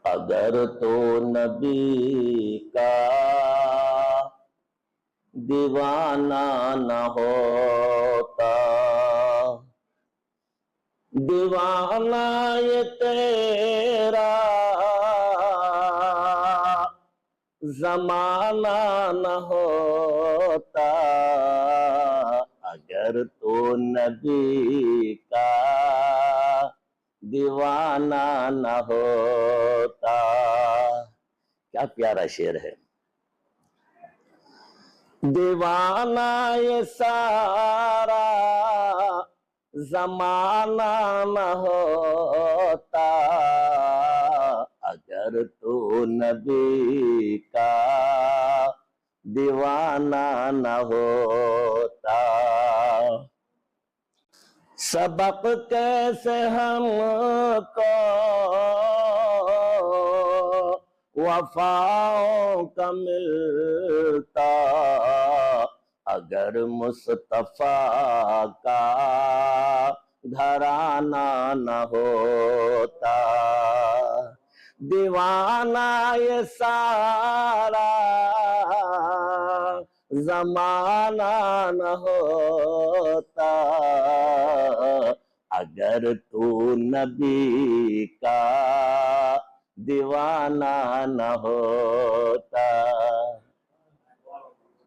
अगर तो नबी का दीवाना न होता, दीवाना ये तेरा जमाना न होता। अगर तो नबी का दीवाना न होता। क्या प्यारा शेर है। दीवाना ये सारा जमाना न होता, अगर तो नबी का दीवाना न होता। सबक कैसे हमको वफाओं का मिलता, अगर मुस्तफा का घराना न होता। दीवाना ये सारा जमाना न होता, अगर तू नबी का दीवाना न होता।